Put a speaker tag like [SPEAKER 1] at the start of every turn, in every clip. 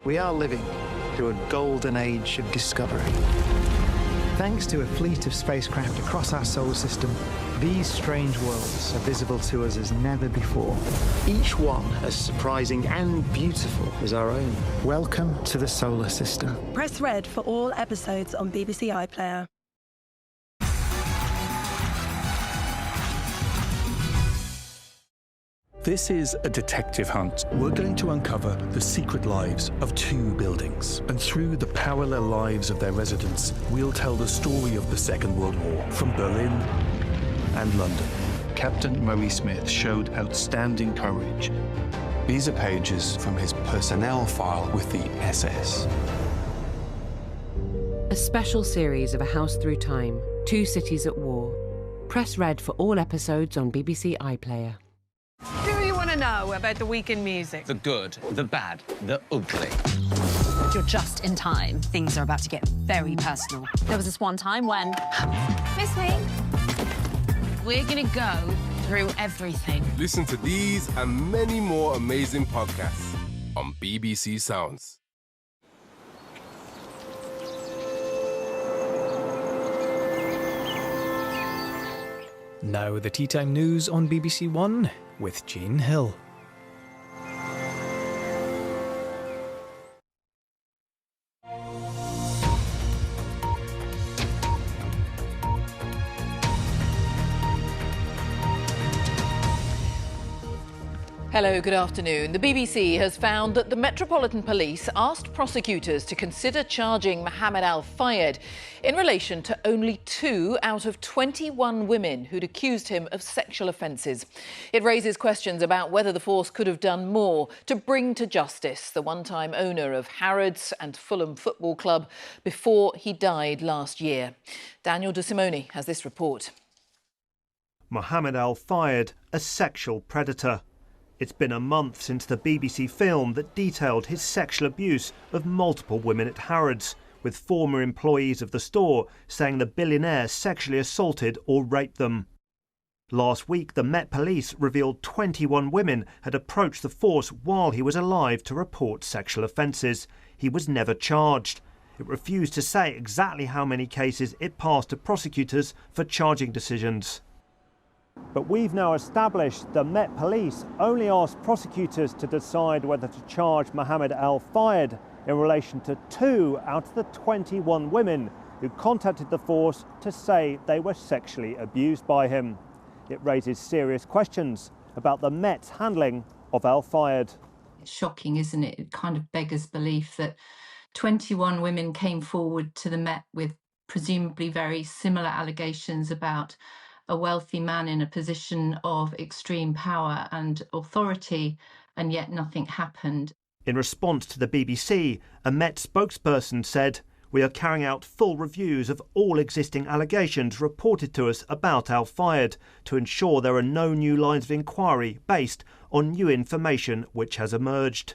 [SPEAKER 1] We are living through a golden age of discovery.
[SPEAKER 2] Thanks to a fleet of spacecraft across our solar system, these strange worlds are visible to us as never before.
[SPEAKER 1] Each one as surprising and beautiful as our own.
[SPEAKER 2] Welcome to the solar system.
[SPEAKER 3] Press red for all episodes on BBC iPlayer.
[SPEAKER 4] This is a detective hunt. We're going to uncover the secret lives of two buildings. And through the parallel lives of their residents, we'll tell the story of the Second World War from Berlin and London. Captain Murray Smith showed outstanding courage.
[SPEAKER 5] These are pages from his personnel file with the SS.
[SPEAKER 6] A special series of A House Through Time, Two Cities at War. Press red for all episodes on BBC iPlayer.
[SPEAKER 7] Do you want to know about the week in music?
[SPEAKER 8] The good, the bad, the ugly.
[SPEAKER 9] You're just in time. Things are about to get very personal. There was this one time when... Miss me?
[SPEAKER 7] We're going to go through everything.
[SPEAKER 10] Listen to these and many more amazing podcasts on BBC Sounds.
[SPEAKER 2] Now the Tea Time News on BBC1 with Jane Hill.
[SPEAKER 11] Hello, good afternoon. The BBC has found that the Metropolitan Police asked prosecutors to consider charging Mohammed Al-Fayed in relation to only 2 out of 21 women who'd accused him of sexual offences. It raises questions about whether the force could have done more to bring to justice the one-time owner of Harrods and Fulham Football Club before he died last year. Daniel De Simone has this report.
[SPEAKER 12] Mohammed Al-Fayed, a sexual predator. It's been a month since the BBC film that detailed his sexual abuse of multiple women at Harrods, with former employees of the store saying the billionaire sexually assaulted or raped them. Last week, the Met Police revealed 21 women had approached the force while he was alive to report sexual offences. He was never charged. It refused to say exactly how many cases it passed to prosecutors for charging decisions. But we've now established the Met Police only asked prosecutors to decide whether to charge Mohammed Al-Fayed in relation to 2 out of the 21 women who contacted the force to say they were sexually abused by him. It raises serious questions about the Met's handling of Al-Fayed.
[SPEAKER 13] It's shocking, isn't it? It kind of beggars belief that 21 women came forward to the Met with presumably very similar allegations about a wealthy man in a position of extreme power and authority, and yet nothing happened.
[SPEAKER 12] In response to the BBC, a Met spokesperson said, "We are carrying out full reviews of all existing allegations reported to us about Al-Fayed to ensure there are no new lines of inquiry based on new information which has emerged."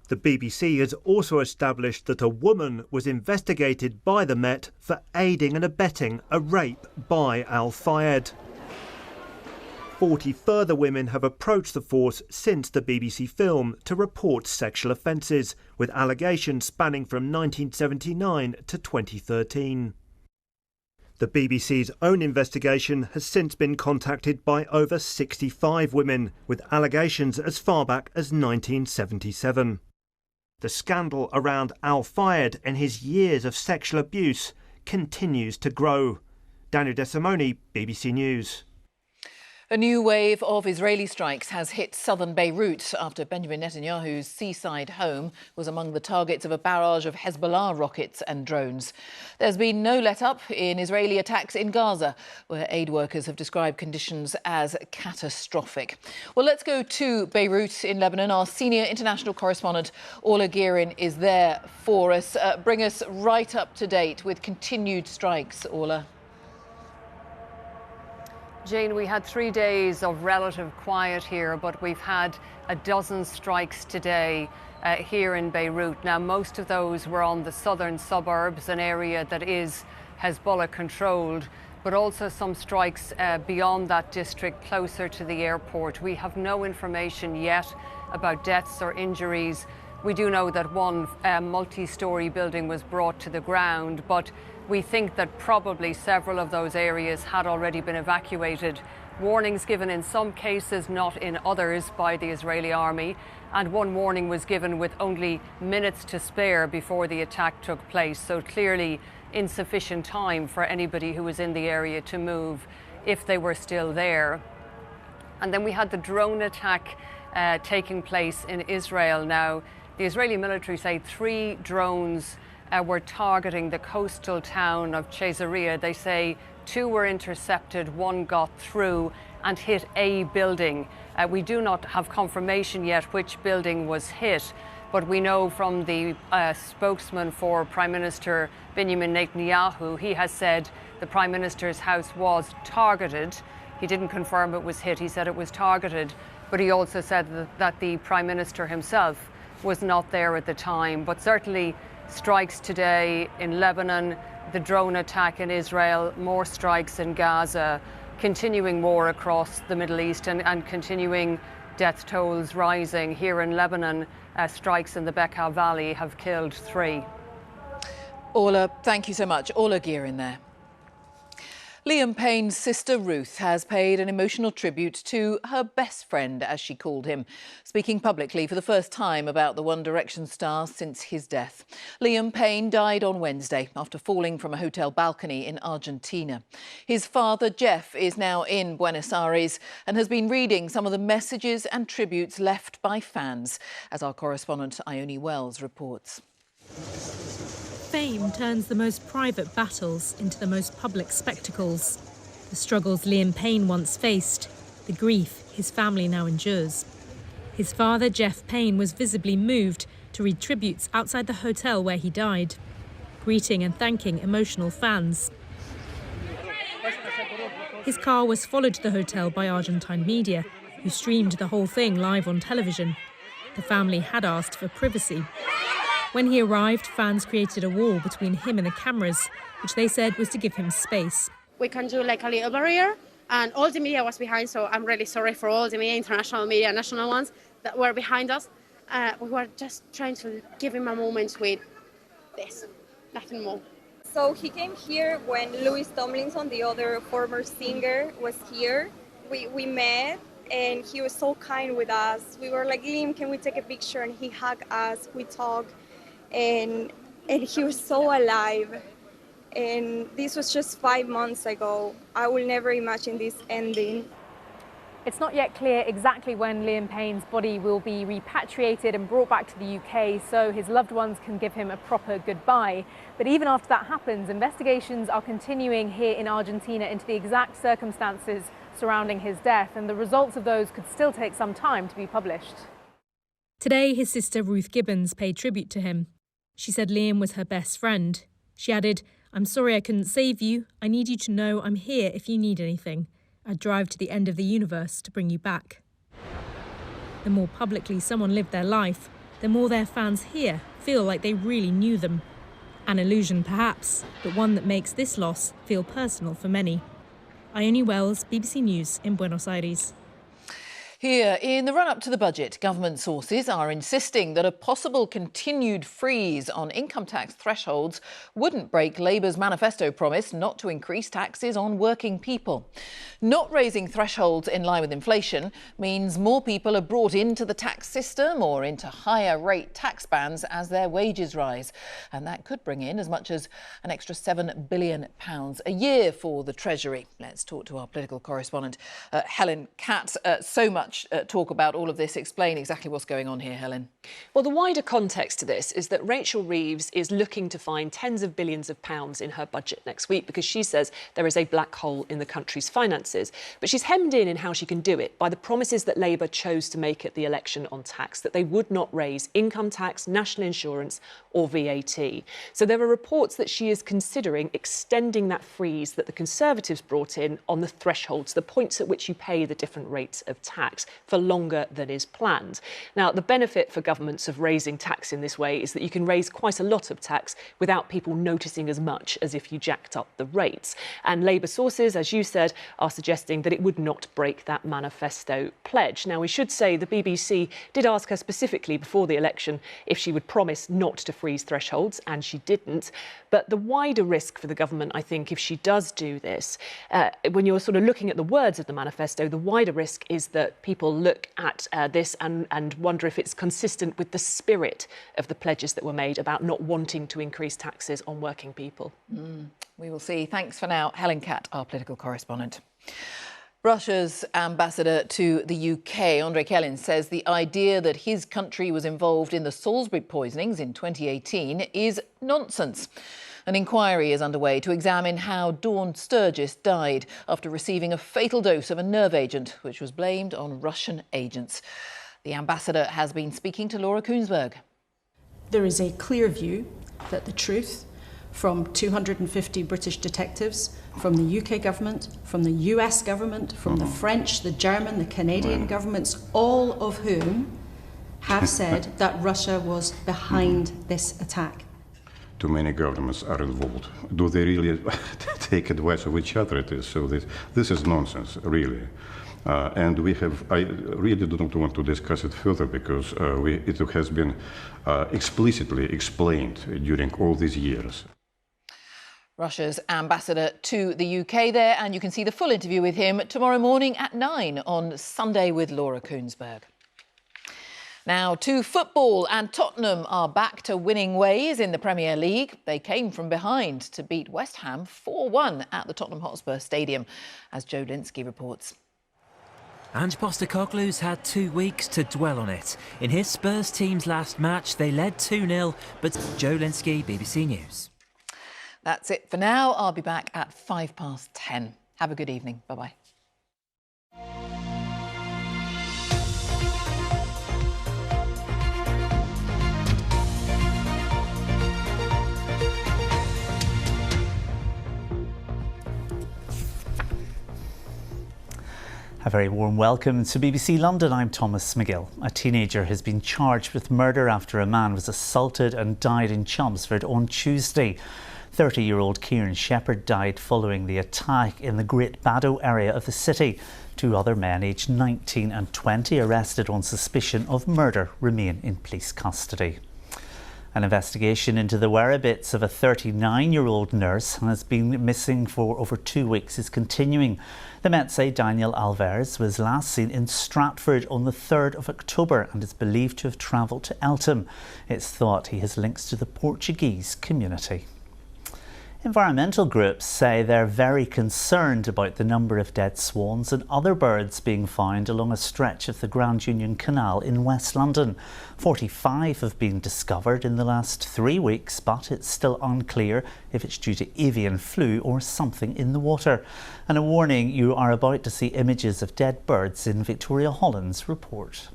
[SPEAKER 12] The BBC has also established that a woman was investigated by the Met for aiding and abetting a rape by Al-Fayed. 40 further women have approached the force since the BBC film to report sexual offences, with allegations spanning from 1979 to 2013. The BBC's own investigation has since been contacted by over 65 women, with allegations as far back as 1977. The scandal around Al-Fayed and his years of sexual abuse continues to grow. Daniel De Simone, BBC News.
[SPEAKER 11] A new wave of Israeli strikes has hit southern Beirut after Benjamin Netanyahu's seaside home was among the targets of a barrage of Hezbollah rockets and drones. There's been no let-up in Israeli attacks in Gaza, where aid workers have described conditions as catastrophic. Well, let's go to Beirut in Lebanon. Our senior international correspondent, Orla Guerin, is there for us. Bring us right up to date with continued strikes, Orla.
[SPEAKER 14] Jane, we had 3 days of relative quiet here, but we've had a dozen strikes today here in Beirut. Now, most of those were on the southern suburbs, an area that is Hezbollah controlled, but also some strikes beyond that district, closer to the airport. We have no information yet about deaths or injuries, We do know that one multi-storey building was brought to the ground, but we think that probably several of those areas had already been evacuated. Warnings given in some cases, not in others, by the Israeli army. And one warning was given with only minutes to spare before the attack took place. So clearly insufficient time for anybody who was in the area to move if they were still there. And then we had the drone attack taking place in Israel. Now, the Israeli military say 3 drones were targeting the coastal town of Caesarea. They say 2 were intercepted, 1 got through and hit a building. We do not have confirmation yet which building was hit, but we know from the spokesman for Prime Minister Benjamin Netanyahu, he has said the Prime Minister's house was targeted. He didn't confirm it was hit, he said it was targeted, but he also said that the Prime Minister himself was not there at the time. But certainly strikes today in Lebanon, the drone attack in Israel, more strikes in Gaza, continuing war across the Middle East and continuing death tolls rising. Here in Lebanon, strikes in the Bekaa Valley have killed 3.
[SPEAKER 11] Orla, thank you so much. Orla Gear in there. Liam Payne's sister Ruth has paid an emotional tribute to her best friend, as she called him, speaking publicly for the first time about the One Direction star since his death. Liam Payne died on Wednesday after falling from a hotel balcony in Argentina. His father, Jeff, is now in Buenos Aires and has been reading some of the messages and tributes left by fans, as our correspondent Ione Wells reports.
[SPEAKER 15] Fame turns the most private battles into the most public spectacles. The struggles Liam Payne once faced, the grief his family now endures. His father, Jeff Payne, was visibly moved to read tributes outside the hotel where he died, greeting and thanking emotional fans. His car was followed to the hotel by Argentine media, who streamed the whole thing live on television. The family had asked for privacy. When he arrived, fans created a wall between him and the cameras, which they said was to give him space.
[SPEAKER 16] We can do like a little barrier, and all the media was behind, so I'm really sorry for all the media, international media, national ones, that were behind us. We were just trying to give him a moment with this, nothing more.
[SPEAKER 17] So he came here when Louis Tomlinson, the other former singer, was here. We met, and he was so kind with us. We were like, Liam, can we take a picture? And he hugged us, we talked. And he was so alive. And this was just 5 months ago. I will never imagine this ending.
[SPEAKER 18] It's not yet clear exactly when Liam Payne's body will be repatriated and brought back to the UK so his loved ones can give him a proper goodbye. But even after that happens, investigations are continuing here in Argentina into the exact circumstances surrounding his death, and the results of those could still take some time to be published.
[SPEAKER 15] Today, his sister Ruth Gibbons paid tribute to him. She said Liam was her best friend. She added, "I'm sorry I couldn't save you. I need you to know I'm here if you need anything. I'd drive to the end of the universe to bring you back." The more publicly someone lived their life, the more their fans here feel like they really knew them. An illusion perhaps, but one that makes this loss feel personal for many. Ione Wells, BBC News in Buenos Aires.
[SPEAKER 11] Here, in the run-up to the budget, government sources are insisting that a possible continued freeze on income tax thresholds wouldn't break Labour's manifesto promise not to increase taxes on working people. Not raising thresholds in line with inflation means more people are brought into the tax system or into higher rate tax bands as their wages rise. And that could bring in as much as an extra £7 billion a year for the Treasury. Let's talk to our political correspondent, Helen Catt. So much talk about all of this. Explain exactly what's going on here, Helen.
[SPEAKER 19] Well, the wider context to this is that Rachel Reeves is looking to find tens of billions of pounds in her budget next week because she says there is a black hole in the country's finances. But she's hemmed in how she can do it by the promises that Labour chose to make at the election on tax, that they would not raise income tax, national insurance or VAT. So there are reports that she is considering extending that freeze that the Conservatives brought in on the thresholds, the points at which you pay the different rates of tax. tax for longer than is planned. Now, the benefit for governments of raising tax in this way is that you can raise quite a lot of tax without people noticing as much as if you jacked up the rates. And Labour sources, as you said, are suggesting that it would not break that manifesto pledge. Now, we should say the BBC did ask her specifically before the election if she would promise not to freeze thresholds, and she didn't. But the wider risk for the government, I think, if she does do this, when you're sort of looking at the words of the manifesto, the wider risk is that people look at this and wonder if it's consistent with the spirit of the pledges that were made about not wanting to increase taxes on working people.
[SPEAKER 11] We will see. Thanks for now, Helen Catt, our political correspondent. Russia's ambassador to the UK, Andrei Kelin, says the idea that his country was involved in the Salisbury poisonings in 2018 is nonsense. An inquiry is underway to examine how Dawn Sturgis died after receiving a fatal dose of a nerve agent, which was blamed on Russian agents. The ambassador has been speaking to Laura Koonsberg.
[SPEAKER 20] There is a clear view that the truth from 250 British detectives, from the UK government, from the US government, from the French, the German, the Canadian governments, all of whom have said that Russia was behind this attack.
[SPEAKER 21] Too many governments are involved. Do they really take advice of each other? It is so. This is nonsense, really. And I really do not want to discuss it further because it has been explicitly explained during all these years.
[SPEAKER 11] Russia's ambassador to the UK there, and you can see the full interview with him tomorrow morning at 9 on Sunday with Laura Koonsberg. Now to football, and Tottenham are back to winning ways in the Premier League. They came from behind to beat West Ham 4-1 at the Tottenham Hotspur Stadium, as Joe Linsky reports.
[SPEAKER 22] Ange Postecoglou's had 2 weeks to dwell on it. In his Spurs team's last match, they led 2-0, but Joe Linsky, BBC News.
[SPEAKER 11] That's it for now. I'll be back at 10:05. Have a good evening. Bye-bye.
[SPEAKER 23] A very warm welcome to BBC London. I'm Thomas McGill. A teenager has been charged with murder after a man was assaulted and died in Chelmsford on Tuesday. 30-year-old Kieran Shepherd died following the attack in the Great Baddow area of the city. 2 other men aged 19 and 20 arrested on suspicion of murder remain in police custody. An investigation into the whereabouts of a 39-year-old nurse who has been missing for over 2 weeks is continuing. The Met say Daniel Alvarez was last seen in Stratford on the 3rd of October and is believed to have travelled to Eltham. It's thought he has links to the Portuguese community. Environmental groups say they're very concerned about the number of dead swans and other birds being found along a stretch of the Grand Union Canal in West London. 45 have been discovered in the last 3 weeks, but it's still unclear if it's due to avian flu or something in the water. And a warning, you are about to see images of dead birds in Victoria Holland's report.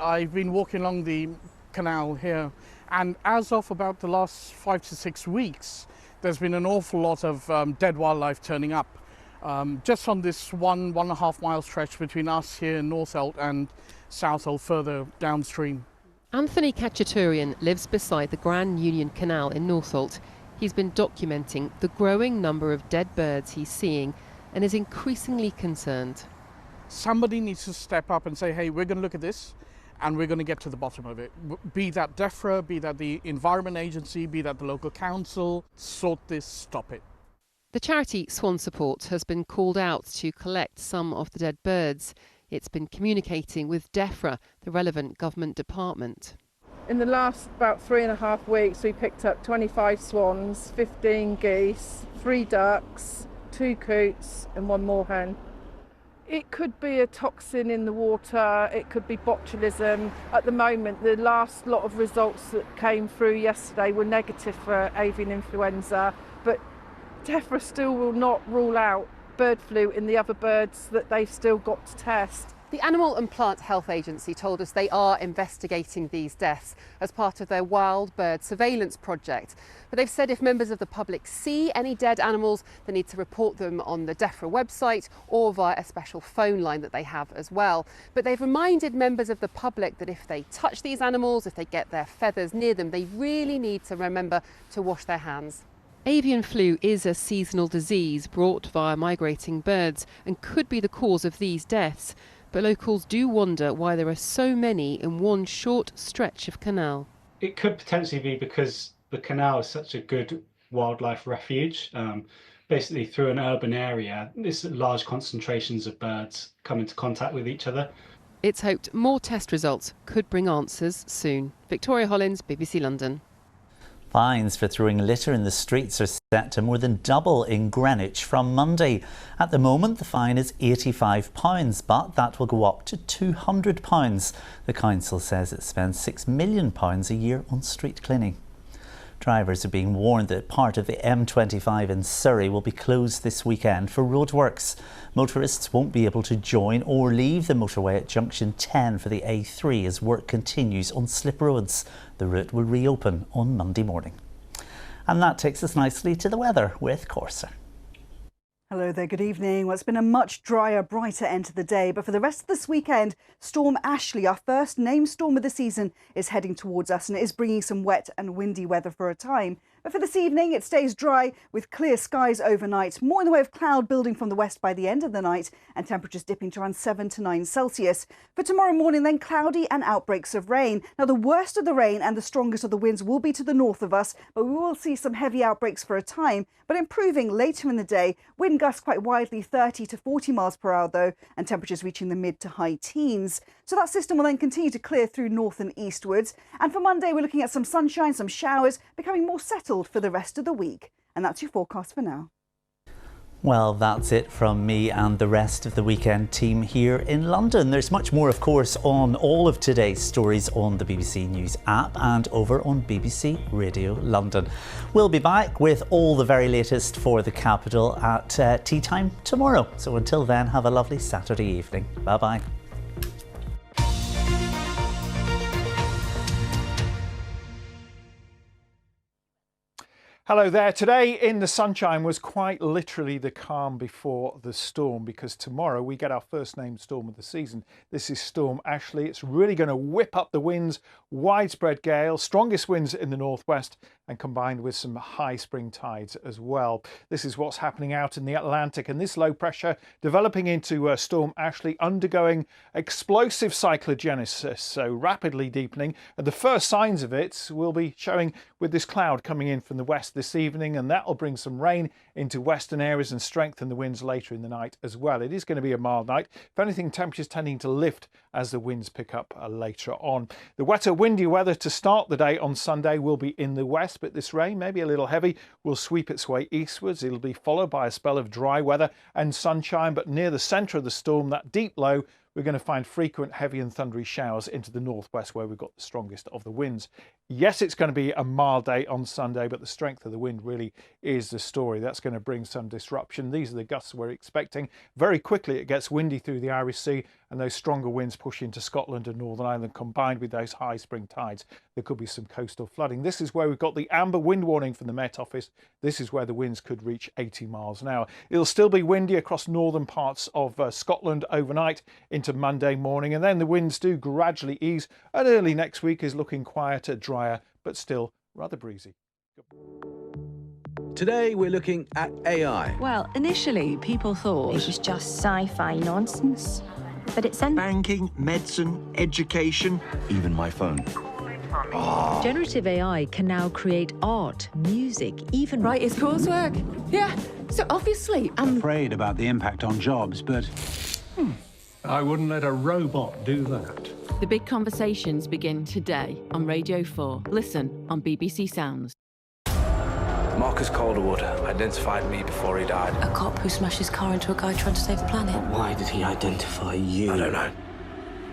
[SPEAKER 24] I've been walking along the canal here, and as of about the last 5 to 6 weeks, there's been an awful lot of dead wildlife turning up. Just on this 1.5 mile stretch between us here in Northolt and Southolt further downstream.
[SPEAKER 25] Anthony Kachaturian lives beside the Grand Union Canal in Northolt. He's been documenting the growing number of dead birds he's seeing and is increasingly concerned.
[SPEAKER 24] Somebody needs to step up and say, hey, we're going to look at this and we're going to get to the bottom of it. Be that DEFRA, be that the Environment Agency, be that the local council, sort this, stop it.
[SPEAKER 25] The charity Swan Support has been called out to collect some of the dead birds. It's been communicating with DEFRA, the relevant government department.
[SPEAKER 26] In the last about 3.5 weeks, we picked up 25 swans, 15 geese, 3 ducks, 2 coots and 1 moorhen. It could be a toxin in the water, it could be botulism. At the moment, the last lot of results that came through yesterday were negative for avian influenza, but DEFRA still will not rule out bird flu in the other birds that they've still got to test.
[SPEAKER 25] The The Animal and Plant Health Agency told us they are investigating these deaths as part of their wild bird surveillance project. But they've said if members of the public see any dead animals, they need to report them on the DEFRA website or via a special phone line that they have as well. But they've reminded members of the public that if they touch these animals, if they get their feathers near them, they really need to remember to wash their hands. Avian flu is a seasonal disease brought via migrating birds and could be the cause of these deaths. But locals do wonder why there are so many in one short stretch of canal.
[SPEAKER 1] It could potentially be because the canal is such a good wildlife refuge. Basically through an urban area, there's large concentrations of birds come into contact with each other.
[SPEAKER 25] It's hoped more test results could bring answers soon. Victoria Hollins, BBC London.
[SPEAKER 23] Fines for throwing litter in the streets are set to more than double in Greenwich from Monday. At the moment, the fine is £85, but that will go up to £200. The council says it spends £6 million a year on street cleaning. Drivers are being warned that part of the M25 in Surrey will be closed this weekend for roadworks. Motorists won't be able to join or leave the motorway at junction 10 for the A3 as work continues on slip roads. The route will reopen on Monday morning. And that takes us nicely to the weather with Corsa.
[SPEAKER 3] Hello there, good evening. Well, it's been a much drier, brighter end to the day, but for the rest of this weekend, Storm Ashley, our first named storm of the season, is heading towards us and it is bringing some wet and windy weather for a time. But for this evening, it stays dry with clear skies overnight, more in the way of cloud building from the west by the end of the night and temperatures dipping to around 7 to 9 Celsius. For tomorrow morning, then cloudy and outbreaks of rain. Now, the worst of the rain and the strongest of the winds will be to the north of us, but we will see some heavy outbreaks for a time, but improving later in the day. Wind gusts quite widely, 30 to 40 miles per hour though, and temperatures reaching the mid to high teens. So that system will then continue to clear through north and eastwards. And for Monday, we're looking at some sunshine, some showers, becoming more settled for the rest of the week. And that's your forecast for now.
[SPEAKER 23] Well, that's it from me and the rest of the weekend team here in London. There's much more, of course, on all of today's stories on the BBC News app and over on BBC Radio London. We'll be back with all the very latest for the capital at tea time tomorrow. So until then, have a lovely Saturday evening. Bye-bye.
[SPEAKER 4] Hello there. Today in the sunshine was quite literally the calm before the storm, because tomorrow we get our first named storm of the season. This is Storm Ashley. It's really going to whip up the winds, widespread gale, strongest winds in the northwest and combined with some high spring tides as well. This is what's happening out in the Atlantic, and this low pressure developing into Storm Ashley, undergoing explosive cyclogenesis, so rapidly deepening. And the first signs of it will be showing with this cloud coming in from the west this evening, and that will bring some rain into western areas and strengthen the winds later in the night as well. It is going to be a mild night. If anything, temperatures tending to lift as the winds pick up later on. The wetter, windy weather to start the day on Sunday will be in the west, but this rain, maybe a little heavy, will sweep its way eastwards. It'll be followed by a spell of dry weather and sunshine, but near the centre of the storm, that deep low, we're going to find frequent heavy and thundery showers into the northwest where we've got the strongest of the winds. Yes, it's going to be a mild day on Sunday, but the strength of the wind really is the story. That's going to bring some disruption. These are the gusts we're expecting. Very quickly it gets windy through the Irish Sea and those stronger winds push into Scotland and Northern Ireland, combined with those high spring tides. There could be some coastal flooding. This is where we've got the amber wind warning from the Met Office. This is where the winds could reach 80 miles an hour. It'll still be windy across northern parts of Scotland overnight into Monday morning, and then the winds do gradually ease, and early next week is looking quieter, drier, but still rather breezy.
[SPEAKER 5] Today we're looking at AI.
[SPEAKER 6] Well, initially people thought it was just sci-fi nonsense, but it's
[SPEAKER 5] banking, medicine, education, even my phone.
[SPEAKER 6] Oh. Generative AI can now create art, music, even
[SPEAKER 8] write his coursework. Yeah, so obviously I'm
[SPEAKER 5] afraid about the impact on jobs, but
[SPEAKER 27] I wouldn't let a robot do that.
[SPEAKER 8] The big conversations begin today on Radio 4. Listen on BBC Sounds.
[SPEAKER 28] Marcus Calderwood identified me before he died.
[SPEAKER 8] A cop who smashed his car into a guy trying to save the planet.
[SPEAKER 28] Why did he identify you? I don't know.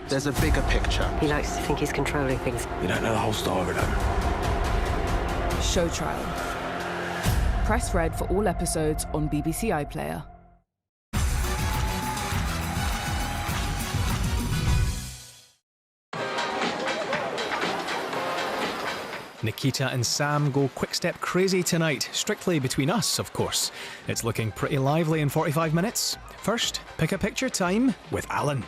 [SPEAKER 28] There's a bigger picture.
[SPEAKER 8] He likes to think he's controlling things.
[SPEAKER 28] You don't know the whole story, though.
[SPEAKER 8] Show trial. Press red for all episodes on BBC iPlayer.
[SPEAKER 2] Nikita and Sam go quick-step crazy tonight, strictly between us, of course. It's looking pretty lively in 45 minutes. First, pick a picture time with Alan.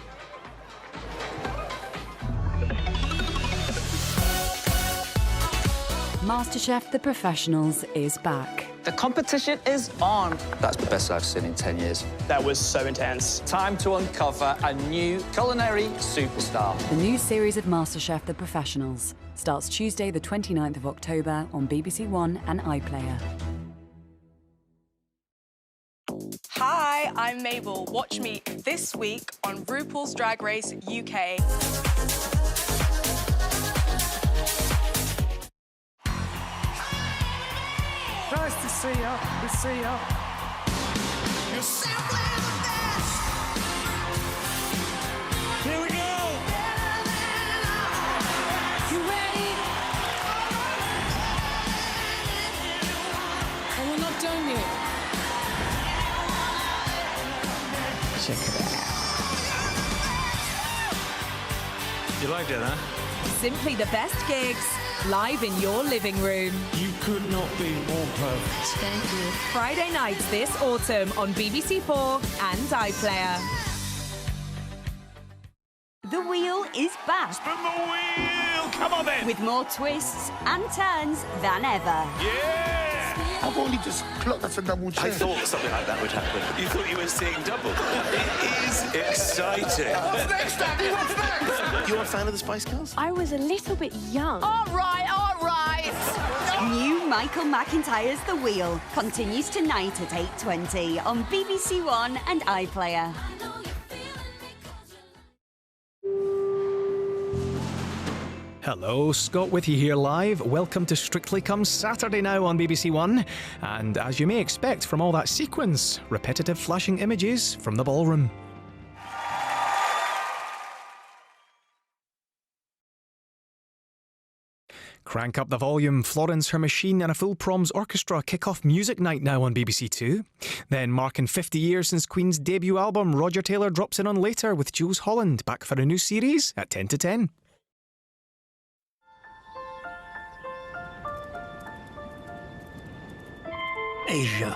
[SPEAKER 7] MasterChef The Professionals is back.
[SPEAKER 9] The competition is on.
[SPEAKER 10] That's the best I've seen in 10 years.
[SPEAKER 9] That was so intense. Time to uncover a new culinary superstar.
[SPEAKER 7] The new series of MasterChef The Professionals starts Tuesday the 29th of October on BBC1 and iPlayer.
[SPEAKER 12] Hi, I'm Mabel. Watch me this week on RuPaul's Drag Race UK.
[SPEAKER 13] Nice to see ya. To see ya. You're simply the best. Here we go. You ready?
[SPEAKER 12] And we're not done yet.
[SPEAKER 13] Check it out.
[SPEAKER 10] You liked it, huh?
[SPEAKER 14] Simply the best gigs, live in your living room.
[SPEAKER 13] You could not be more perfect.
[SPEAKER 14] Thank you. Friday nights this autumn on BBC4 and iPlayer.
[SPEAKER 16] The wheel is back.
[SPEAKER 13] Spin the wheel! Come on then!
[SPEAKER 16] With more twists and turns than ever.
[SPEAKER 13] Yeah!
[SPEAKER 29] I've only just clocked that's a double check.
[SPEAKER 28] I thought something like that would happen. You thought you were seeing double. It is exciting.
[SPEAKER 29] What's next, Daddy? What's next?
[SPEAKER 28] You're a fan of the Spice Girls?
[SPEAKER 16] I was a little bit young.
[SPEAKER 14] All right, all right.
[SPEAKER 16] New Michael McIntyre's The Wheel continues tonight at 8:20 on BBC1 and iPlayer.
[SPEAKER 2] Hello, Scott with you here live. Welcome to Strictly Come Saturday now on BBC One. And as you may expect from all that sequence, repetitive flashing images from the ballroom. Crank up the volume. Florence, Her Machine and a full Proms Orchestra kick off music night now on BBC Two. Then, marking 50 years since Queen's debut album, Roger Taylor drops in on Later with Jules Holland, back for a new series at 10 to 10.
[SPEAKER 13] Asia.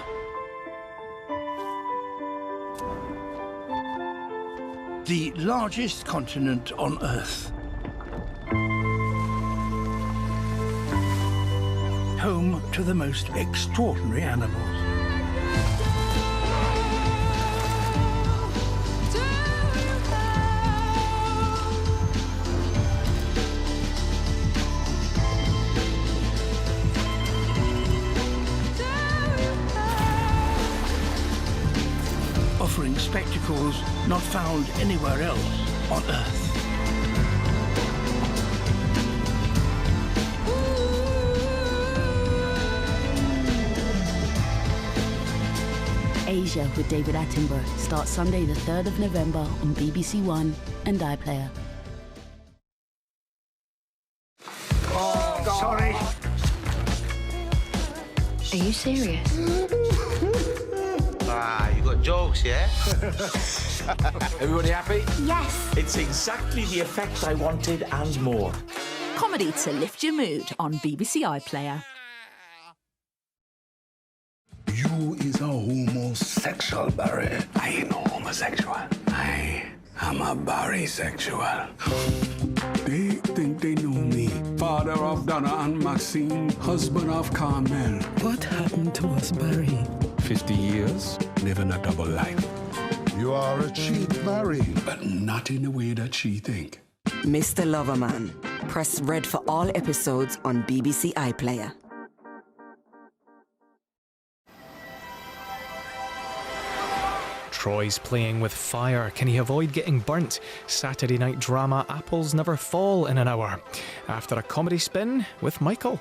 [SPEAKER 13] The largest continent on Earth. Home to the most extraordinary animals. Offering spectacles not found anywhere else on Earth.
[SPEAKER 7] Asia with David Attenborough starts Sunday the 3rd of November on BBC1 and iPlayer.
[SPEAKER 13] Oh, sorry.
[SPEAKER 7] Are you serious?
[SPEAKER 28] You got jokes, yeah?
[SPEAKER 10] Everybody happy?
[SPEAKER 16] Yes.
[SPEAKER 10] It's exactly the effect I wanted and more.
[SPEAKER 14] Comedy to lift your mood on BBC iPlayer.
[SPEAKER 13] You is a homosexual, Barry. I ain't no homosexual. I am a bisexual. They think they know me. Father of Donna and Maxine, husband of Carmel. What happened to us, Barry? 50 years, living a double life. You are a cheat, Barry. But not in the way that she think.
[SPEAKER 30] Mr. Loverman. Press red for all episodes on BBC iPlayer.
[SPEAKER 2] Troy's playing with fire. Can he avoid getting burnt? Saturday night drama Apples Never Fall in an hour. After a comedy spin with Michael.